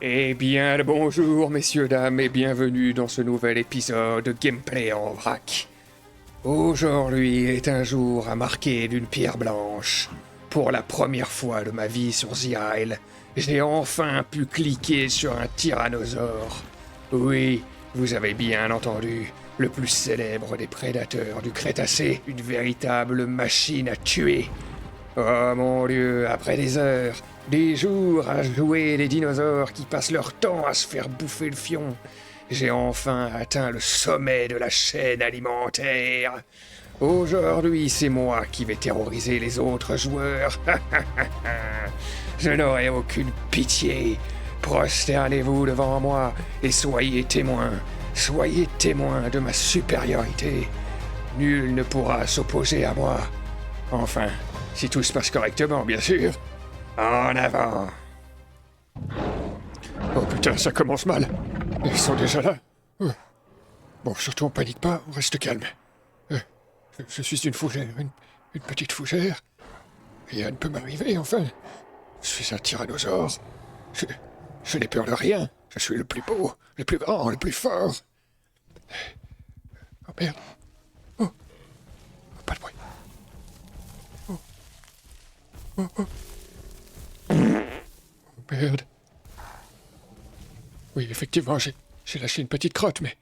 Eh bien, le bonjour, messieurs, dames, et bienvenue dans ce nouvel épisode de Gameplay en vrac. Aujourd'hui est un jour à marquer d'une pierre blanche. Pour la première fois de ma vie sur The Isle, j'ai enfin pu cliquer sur un tyrannosaure. Oui, vous avez bien entendu, le plus célèbre des prédateurs du Crétacé, une véritable machine à tuer. Oh mon Dieu, après des heures, des jours à jouer les dinosaures qui passent leur temps à se faire bouffer le fion, j'ai enfin atteint le sommet de la chaîne alimentaire. Aujourd'hui, c'est moi qui vais terroriser les autres joueurs. Je n'aurai aucune pitié. Prosternez-vous devant moi et soyez témoins. Soyez témoins de ma supériorité. Nul ne pourra s'opposer à moi. Enfin, si tout se passe correctement, bien sûr. En avant. Oh putain, ça commence mal. Ils sont déjà là. Bon, surtout on panique pas, on reste calme. Je suis une fougère, une petite fougère. Rien ne peut m'arriver, enfin. Je suis un tyrannosaure. Je n'ai peur de rien. Je suis le plus beau, le plus grand, le plus fort. Oh merde. Oh, pas de bruit. Oh. Merde. Oui, effectivement, j'ai lâché une petite crotte, mais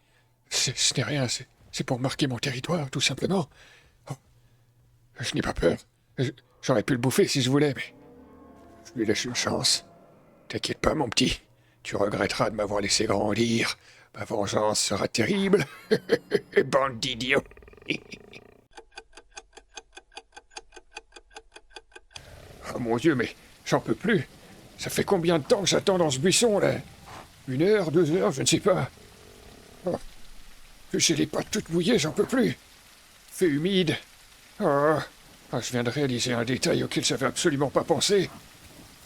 ce n'est rien, c'est pour marquer mon territoire, tout simplement. Oh. Je n'ai pas peur. J'aurais pu le bouffer si je voulais, mais je lui laisse une chance. T'inquiète pas, mon petit. Tu regretteras de m'avoir laissé grandir. Ma vengeance sera terrible. Bande d'idiots. Oh mon Dieu, mais j'en peux plus. Ça fait combien de temps que j'attends dans ce buisson, là? 1 heure, 2 heures, je ne sais pas. Oh. J'ai les pattes toutes mouillées, j'en peux plus. Fait humide. Oh. Je viens de réaliser un détail auquel j'avais absolument pas pensé.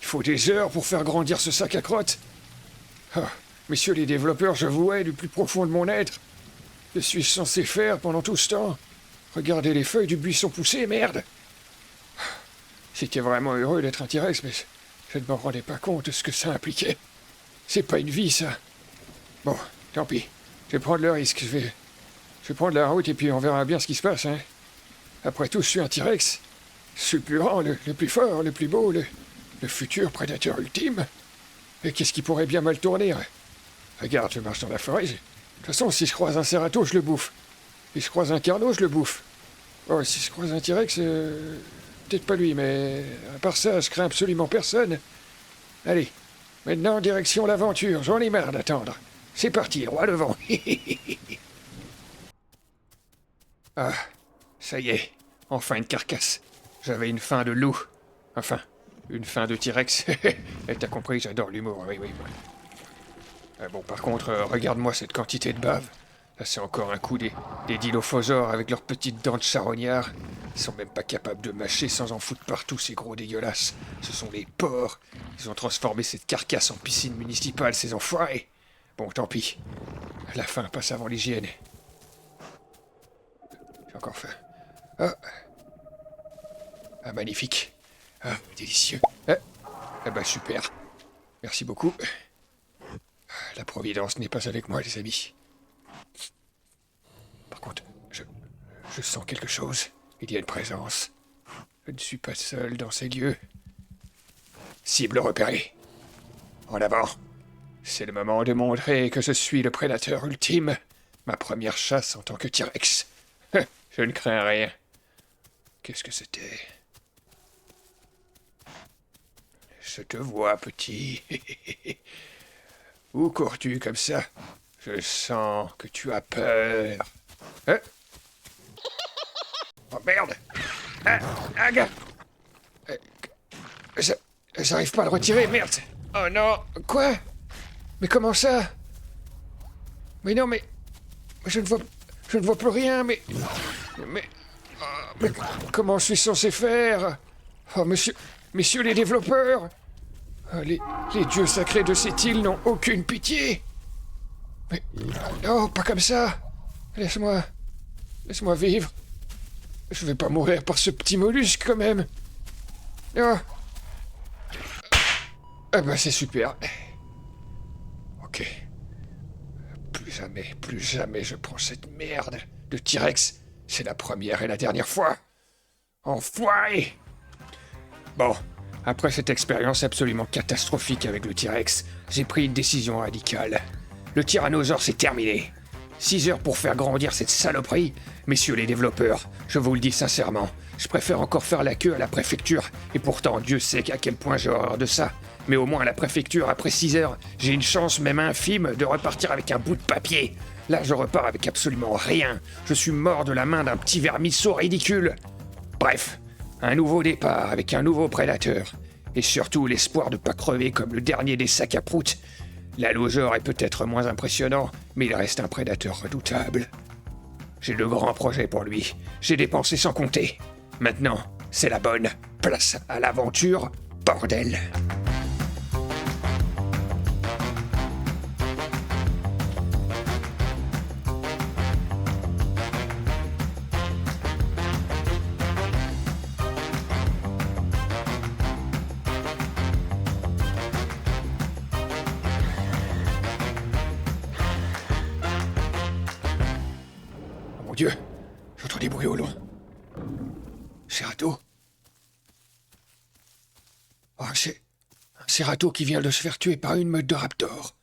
Il faut des heures pour faire grandir ce sac à crottes. Messieurs les développeurs, je vous hais du plus profond de mon être. Que suis-je censé faire pendant tout ce temps? Regardez les feuilles du buisson pousser, merde. J'étais vraiment heureux d'être un T-Rex, mais je ne me rendais pas compte de ce que ça impliquait. C'est pas une vie, ça. Bon, tant pis. Je vais prendre le risque. Je vais prendre la route et puis on verra bien ce qui se passe, hein. Après tout, je suis un T-Rex. Je suis le plus grand, le plus fort, le plus beau, le futur prédateur ultime. Et qu'est-ce qui pourrait bien mal tourner? Regarde, je marche dans la forêt. De toute façon, si je croise un Cerato, je le bouffe. Si je croise un Carno, je le bouffe. Oh, si je croise un T-Rex, peut-être pas lui, mais à part ça, je crains absolument personne. Allez, maintenant, direction l'aventure. J'en ai marre d'attendre. C'est parti, roi devant. Ah, ça y est, enfin une carcasse. J'avais une faim de loup. Enfin, une faim de T-Rex. T'as compris, j'adore l'humour, oui. Bon, par contre, regarde-moi cette quantité de bave. Là, c'est encore un coup des dilophosaures avec leurs petites dents de charognard. Ils sont même pas capables de mâcher sans en foutre partout, ces gros dégueulasses. Ce sont les porcs. Ils ont transformé cette carcasse en piscine municipale, ces enfoirés. Bon, tant pis. La faim passe avant l'hygiène. J'ai encore faim. Ah, magnifique. Ah, délicieux. Ah bah super. Merci beaucoup. La providence n'est pas avec moi, les amis. Par contre, je sens quelque chose. Il y a une présence. Je ne suis pas seul dans ces lieux. Cible repérée. En avant. C'est le moment de montrer que je suis le prédateur ultime. Ma première chasse en tant que T-Rex. Je ne crains rien. Qu'est-ce que c'était? Je te vois, petit. Où cours-tu comme ça? Je sens que tu as peur. Hein? Oh merde! Gars! J'arrive pas à le retirer, merde! Oh non! Quoi? Mais comment ça? Mais non, mais je ne vois plus rien, mais comment je suis censé faire? Oh, messieurs les développeurs! Les dieux sacrés de cette île n'ont aucune pitié! Mais non, pas comme ça! Laisse-moi vivre. Je vais pas mourir par ce petit mollusque, quand même. Oh. Ah bah c'est super. Ok. Plus jamais je prends cette merde de T-Rex. C'est la première et la dernière fois. Enfoiré! Bon, après cette expérience absolument catastrophique avec le T-Rex, j'ai pris une décision radicale. Le tyrannosaure, c'est terminé. 6 heures pour faire grandir cette saloperie. Messieurs les développeurs, je vous le dis sincèrement, je préfère encore faire la queue à la préfecture, et pourtant Dieu sait à quel point j'ai horreur de ça. Mais au moins à la préfecture, après 6 heures, j'ai une chance même infime de repartir avec un bout de papier. Là, je repars avec absolument rien. Je suis mort de la main d'un petit vermisseau ridicule. Bref, un nouveau départ avec un nouveau prédateur. Et surtout l'espoir de pas crever comme le dernier des sacs à prout. L'allosaure est peut-être moins impressionnant, mais il reste un prédateur redoutable. J'ai de grands projets pour lui. J'ai dépensé sans compter. Maintenant, c'est la bonne. Place à l'aventure, bordel! Mon Dieu, j'entends des bruits au loin. Cerato? Oh, c'est un Cerato qui vient de se faire tuer par une meute de raptors.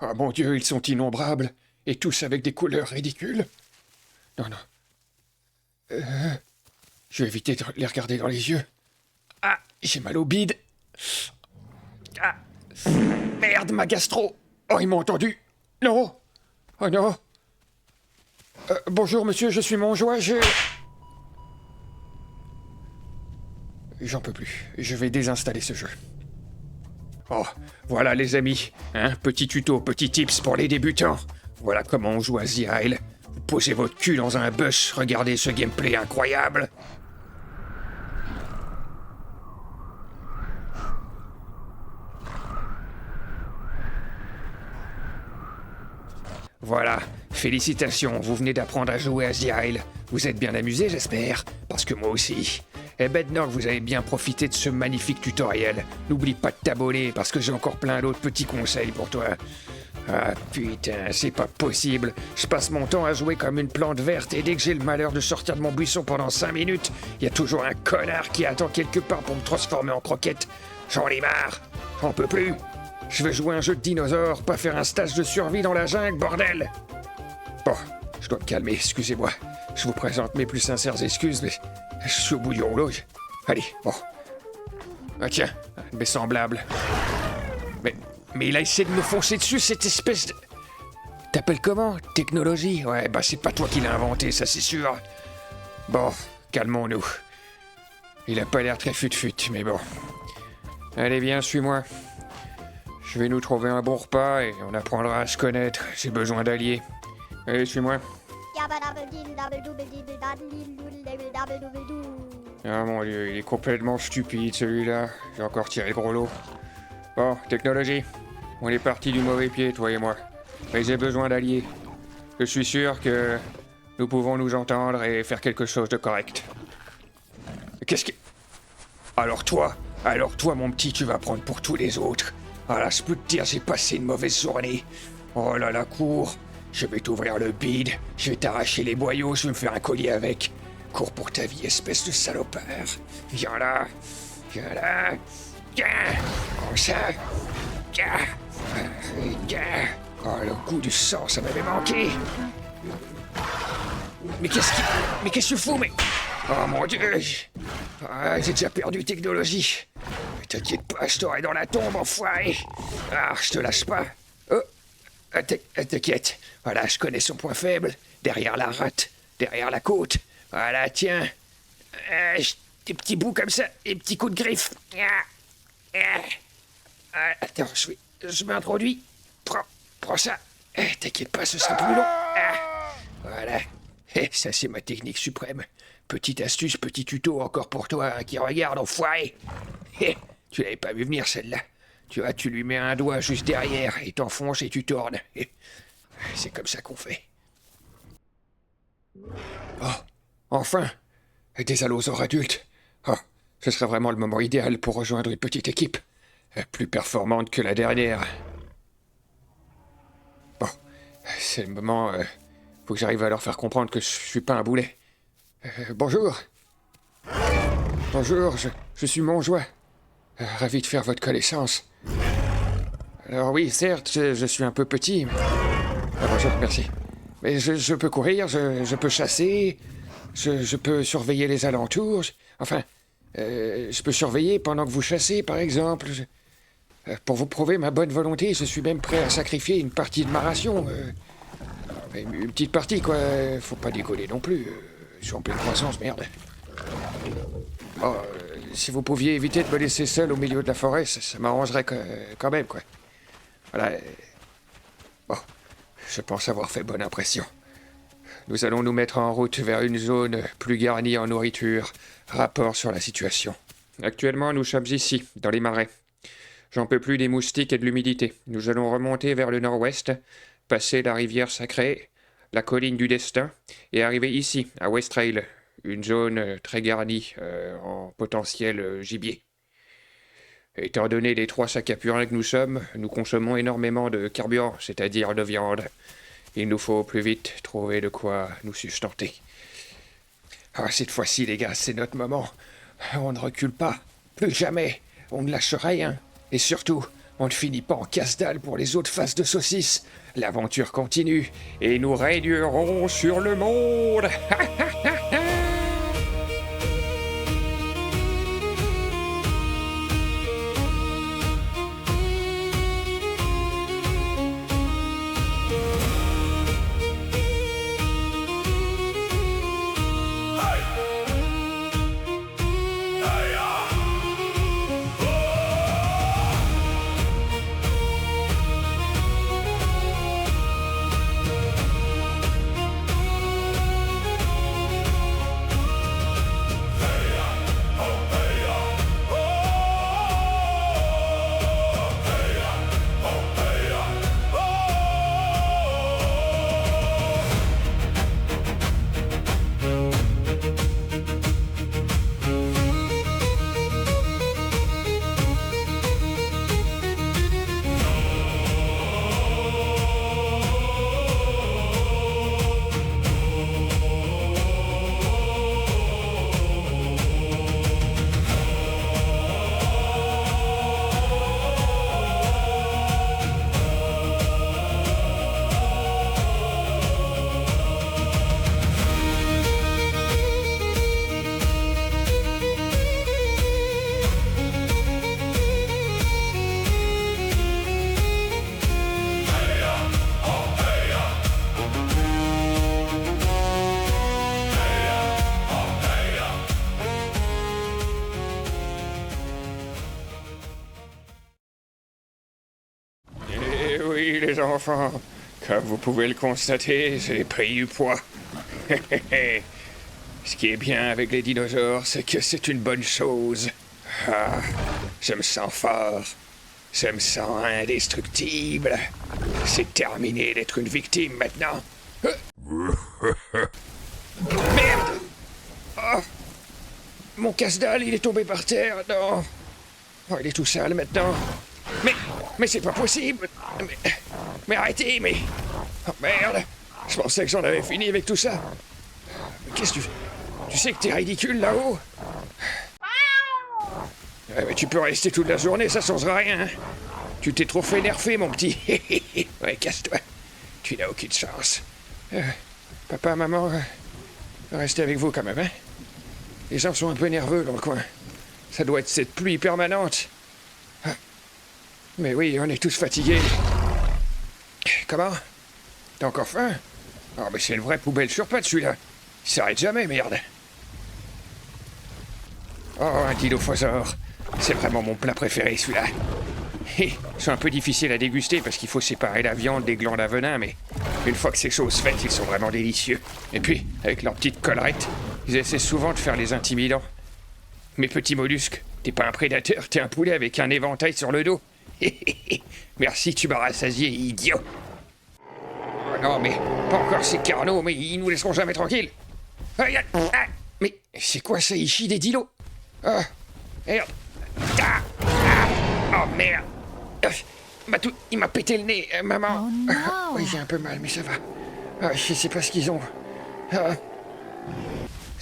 Oh mon Dieu, ils sont innombrables, et tous avec des couleurs ridicules. Non. Je vais éviter de les regarder dans les yeux. Ah, j'ai mal au bide. Ah, merde, ma gastro. Oh, ils m'ont entendu. Non. Oh non. Bonjour monsieur, je suis Montjoie, J'en peux plus, je vais désinstaller ce jeu. Oh, voilà les amis, petit tuto, petit tips pour les débutants. Voilà comment on joue à The Isle. Vous posez votre cul dans un bus, regardez ce gameplay incroyable. Voilà, félicitations, vous venez d'apprendre à jouer à The Isle. Vous êtes bien amusé, j'espère, parce que moi aussi. Eh ben non, vous avez bien profité de ce magnifique tutoriel. N'oublie pas de t'abonner, parce que j'ai encore plein d'autres petits conseils pour toi. Ah putain, c'est pas possible. Je passe mon temps à jouer comme une plante verte, et dès que j'ai le malheur de sortir de mon buisson pendant 5 minutes, il y a toujours un connard qui attend quelque part pour me transformer en croquette. J'en ai marre, j'en peux plus. Je veux jouer un jeu de dinosaures, pas faire un stage de survie dans la jungle, bordel! Bon, je dois me calmer, excusez-moi. Je vous présente mes plus sincères excuses, mais je suis au bout du rouleau. Allez, bon. Ah tiens, un de mes semblables. Mais il a essayé de me foncer dessus, cette espèce de... T'appelles comment? Technologie? Ouais, bah c'est pas toi qui l'as inventé, ça c'est sûr. Bon, calmons-nous. Il a pas l'air très fut-fut, mais bon. Allez, viens, suis-moi. Je vais nous trouver un bon repas et on apprendra à se connaître. J'ai besoin d'alliés. Allez, suis-moi. Ah mon Dieu, il est complètement stupide celui-là. J'ai encore tiré le gros lot. Bon, technologie. On est parti du mauvais pied, toi et moi. Mais j'ai besoin d'alliés. Je suis sûr que nous pouvons nous entendre et faire quelque chose de correct. Qu'est-ce que... Alors toi, mon petit, tu vas prendre pour tous les autres. Voilà, je peux te dire, j'ai passé une mauvaise journée. Oh là là, cours. Je vais t'ouvrir le bide, je vais t'arracher les boyaux, je vais me faire un collier avec. Cours pour ta vie, espèce de salopard. Viens là. Viens. Comme ça. Viens. Oh, le goût du sang, ça m'avait manqué. Mais qu'est-ce que tu fous, mais... Oh mon Dieu. Ah, j'ai déjà perdu technologie. Mais t'inquiète pas, je t'aurai dans la tombe, enfoiré. Ah, je te lâche pas. Oh. T'inquiète, voilà, je connais son point faible. Derrière la rate, derrière la côte. Voilà, tiens. Des petits bouts comme ça, des petits coups de griffe. Attends, je m'introduis. Prends ça. T'inquiète pas, ce sera plus long. Voilà. Ça, c'est ma technique suprême. Petite astuce, petit tuto encore pour toi qui regarde, enfoiré. Tu l'avais pas vu venir, celle-là. Tu vois, tu lui mets un doigt juste derrière et t'enfonces et tu tournes. C'est comme ça qu'on fait. Oh, enfin, des allosaures adultes. Oh, ce serait vraiment le moment idéal pour rejoindre une petite équipe. Plus performante que la dernière. c'est le moment... faut que j'arrive à leur faire comprendre que je suis pas un boulet. Bonjour. Bonjour, je suis Montjoie. Ravi de faire votre connaissance. Alors oui, certes, je suis un peu petit. Bonjour, merci. Mais je peux courir, je peux chasser, je peux surveiller les alentours. Je peux surveiller pendant que vous chassez, par exemple. Pour vous prouver ma bonne volonté, je suis même prêt à sacrifier une partie de ma ration. Une petite partie, quoi. Faut pas décoller non plus. Je suis en pleine croissance, merde. Bon, si vous pouviez éviter de me laisser seul au milieu de la forêt, ça m'arrangerait quand même, quoi. Voilà. Bon, je pense avoir fait bonne impression. Nous allons nous mettre en route vers une zone plus garnie en nourriture. Rapport sur la situation. Actuellement, nous sommes ici, dans les marais. J'en peux plus des moustiques et de l'humidité. Nous allons remonter vers le nord-ouest, passer la rivière sacrée, la colline du destin, et arriver ici, à Westrail, une zone très garnie en potentiel gibier. Étant donné les 3 sacs à purin que nous sommes, nous consommons énormément de carburant, c'est-à-dire de viande. Il nous faut au plus vite trouver de quoi nous sustenter. Ah, cette fois-ci, les gars, c'est notre moment. On ne recule pas. Plus jamais. On ne lâche rien. Et surtout, on ne finit pas en casse-dalle pour les autres faces de saucisses. L'aventure continue et nous régnerons sur le monde. Oui, les enfants, comme vous pouvez le constater, j'ai pris du poids. Ce qui est bien avec les dinosaures, c'est que c'est une bonne chose. Ah, je me sens fort. Je me sens indestructible. C'est terminé d'être une victime maintenant. Merde! Oh, mon casse-dalle, il est tombé par terre. Non. Oh, il est tout sale maintenant. Mais c'est pas possible. Mais arrêtez, mais... Oh merde. Je pensais que j'en avais fini avec tout ça. Mais qu'est-ce que tu sais que t'es ridicule là-haut? Ouais, mais tu peux rester toute la journée, ça changera rien. Hein. Tu t'es trop fait nerfer, mon petit. Ouais, casse-toi. Tu n'as aucune chance. Papa, maman, restez avec vous quand même, hein. Les gens sont un peu nerveux dans le coin. Ça doit être cette pluie permanente. Mais oui, on est tous fatigués. Comment? T'as encore faim? Oh, mais c'est une vraie poubelle sur pattes, celui-là. Il s'arrête jamais, merde. Oh, un dilophosaure. C'est vraiment mon plat préféré, celui-là. Ils sont un peu difficiles à déguster parce qu'il faut séparer la viande des glandes à venin, mais une fois que c'est chose faite, ils sont vraiment délicieux. Et puis, avec leurs petites collerettes, ils essaient souvent de faire les intimidants. Mes petits mollusques, t'es pas un prédateur, t'es un poulet avec un éventail sur le dos. Merci, tu m'as rassasié, idiot. Oh non, mais pas encore ces carnaux, mais ils nous laisseront jamais tranquilles. Mais c'est quoi ça, ils chient des dilos? Ah, merde. Oh merde. il m'a pété le nez, maman. Oh non. Oui, j'ai un peu mal, mais ça va. Je sais pas ce qu'ils ont. Ah.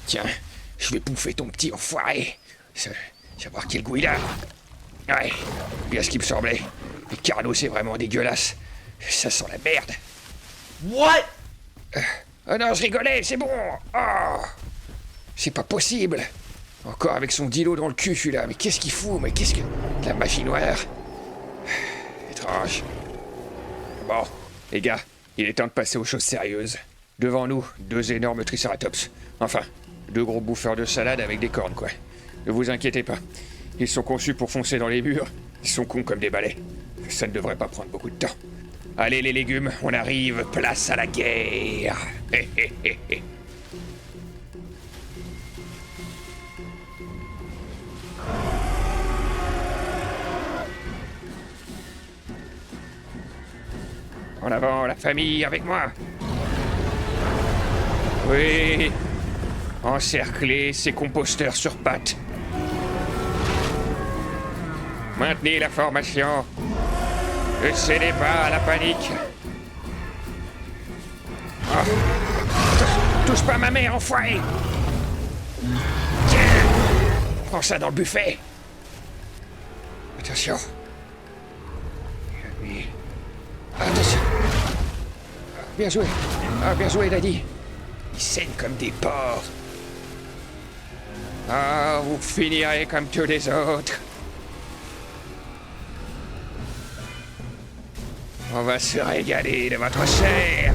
Tiens, je vais bouffer ton petit enfoiré. Savoir quel goût il a. Ouais, bien ce qui me semblait. Mais Carlo, c'est vraiment dégueulasse. Ça sent la merde. What? Oh non, je rigolais, c'est bon. Oh, c'est pas possible. Encore avec son dilo dans le cul, celui-là. Mais qu'est-ce qu'il fout? Mais qu'est-ce que... De la magie noire. Étrange. Bon, les gars, il est temps de passer aux choses sérieuses. Devant nous, 2 énormes triceratops. Enfin, 2 gros bouffeurs de salade avec des cornes, quoi. Ne vous inquiétez pas. Ils sont conçus pour foncer dans les murs. Ils sont cons comme des balais. Ça ne devrait pas prendre beaucoup de temps. Allez les légumes, on arrive, place à la guerre. Hé hé hé hé. En avant, la famille, avec moi. Oui. Encerclez ces composteurs sur pattes. Maintenez la formation. Ne cédez pas à la panique. Oh. Touche pas ma mère, enfoiré. Tiens. Prends ça dans le buffet. Attention. Oui. Attention. Bien joué. Ah, bien joué, Daddy. Ils saignent comme des porcs. Ah, vous finirez comme tous les autres. On va se régaler de votre chair.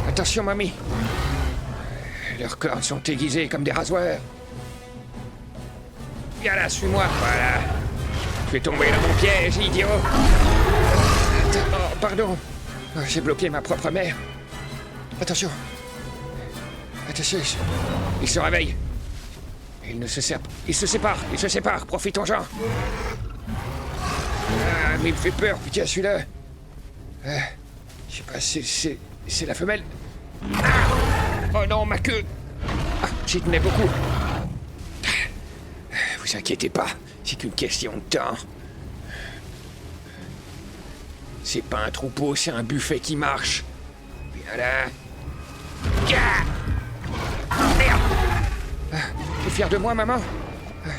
Attention, mamie. Leurs cornes sont aiguisées comme des rasoirs. Viens là, suis-moi. Voilà. Tu es tombé dans mon piège, idiot. Oh, pardon. J'ai bloqué ma propre mère. Attention. Attention, il se réveille. Il se sépare, profitons-en. Ah, mais il me fait peur, putain, celui-là. Je sais pas, c'est la femelle. Ah, oh non, ma queue. Ah, j'y tenais beaucoup. Vous inquiétez pas, c'est qu'une question de temps. C'est pas un troupeau, c'est un buffet qui marche. Viens là. Oh, merde. Tu es fier de moi, maman?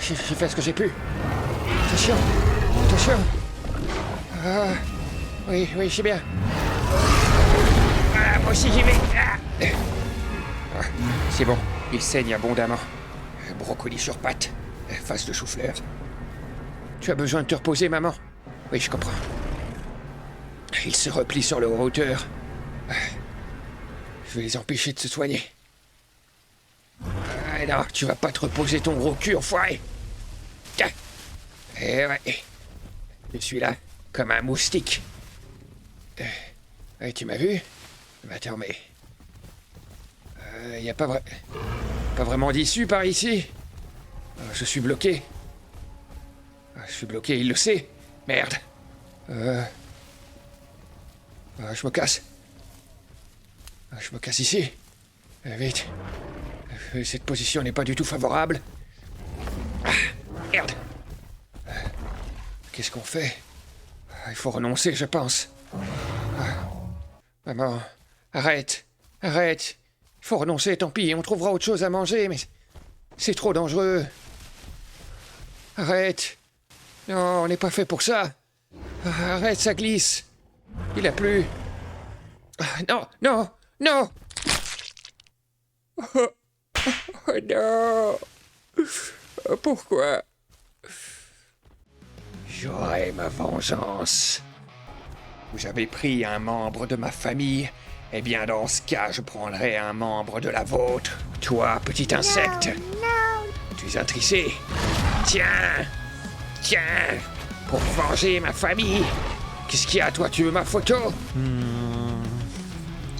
J'ai fait ce que j'ai pu. Attention. Attention. Ah, oui, je sais bien. Ah, moi aussi j'y vais. Ah, c'est bon, il saigne abondamment. Brocoli sur pattes, face de chou-fleur. Tu as besoin de te reposer, maman? Oui, je comprends. Il se replie sur le hauteur. Je vais les empêcher de se soigner. Ah non, tu vas pas te reposer ton gros cul, enfoiré. Eh ouais. Je suis là, comme un moustique. Tu m'as vu? Attends, mais... y a pas vraiment d'issue par ici? Je suis bloqué. Je suis bloqué, il le sait. Merde. Je me casse. Je me casse ici. Vite. Cette position n'est pas du tout favorable. Ah, merde. Qu'est-ce qu'on fait? Il faut renoncer, je pense. Maman, arrête. Il faut renoncer, tant pis. On trouvera autre chose à manger, mais c'est trop dangereux. Arrête. Non, on n'est pas fait pour ça. Arrête, ça glisse. Il a plu. Non. Oh non. Pourquoi? J'aurai ma vengeance. Vous avez pris un membre de ma famille. Eh bien, dans ce cas, je prendrai un membre de la vôtre. Toi, petit insecte. Non. Tu es intrissé. Tiens. Pour venger ma famille. Qu'est-ce qu'il y a, toi? Tu veux ma photo?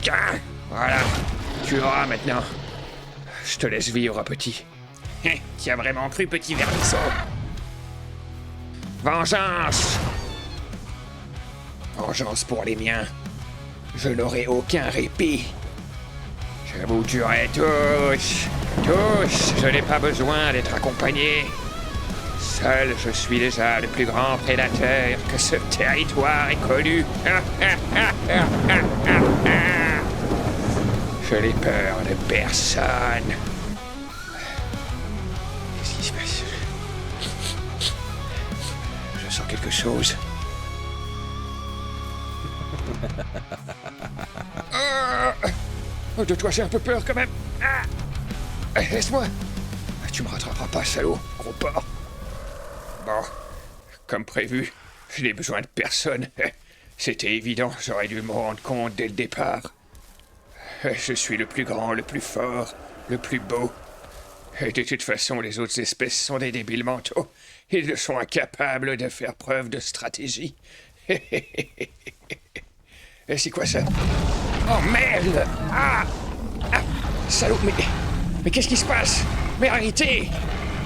Tiens, voilà. Tu auras maintenant. Je te laisse vivre, petit. Tu as vraiment cru, petit vermisseau? Vengeance! Vengeance pour les miens. Je n'aurai aucun répit. Je vous tuerai tous. Je n'ai pas besoin d'être accompagné. Seul, je suis déjà le plus grand prédateur que ce territoire ait connu. Je n'ai peur de personne. Qu'est-ce qui se passe? Je sens quelque chose. De toi, j'ai un peu peur quand même. Laisse-moi. Tu me rattraperas pas, salaud, gros porc. Bon, comme prévu, je n'ai besoin de personne. C'était évident, j'aurais dû me rendre compte dès le départ. Je suis le plus grand, le plus fort, le plus beau. Et de toute façon, les autres espèces sont des débiles mentaux. Ils sont incapables de faire preuve de stratégie. Et c'est quoi ça? Oh merde! Salaud, mais qu'est-ce qui se passe? Mais arrêtez!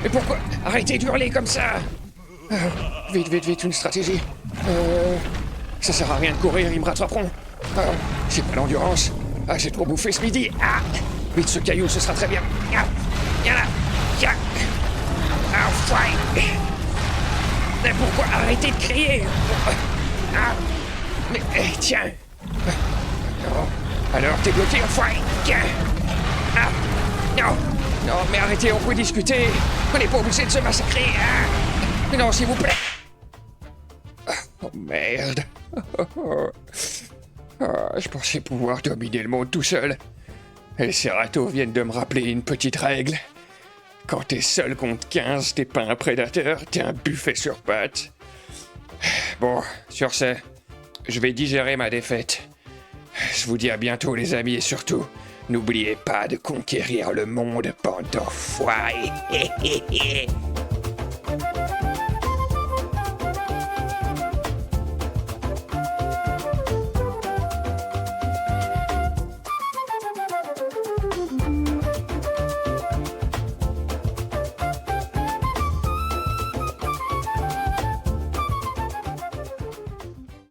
Mais pourquoi? Arrêtez d'hurler comme ça! Vite, une stratégie. Ça sert à rien de courir, ils me rattraperont. J'ai pas l'endurance. J'ai trop bouffé ce midi. Vite, ce caillou, ce sera très bien. Viens là. Fight! Mais pourquoi arrêtez de crier? Mais tiens. Non. Alors, t'es bloqué, fight! Non, mais arrêtez, on peut discuter. On n'est pas obligé de se massacrer. Mais non, s'il vous plaît. Oh merde. Je pensais pouvoir dominer le monde tout seul. Et ces râteaux viennent de me rappeler une petite règle. Quand t'es seul contre 15, t'es pas un prédateur, t'es un buffet sur pattes. Bon, sur ce, je vais digérer ma défaite. Je vous dis à bientôt les amis et surtout, n'oubliez pas de conquérir le monde pendant foi.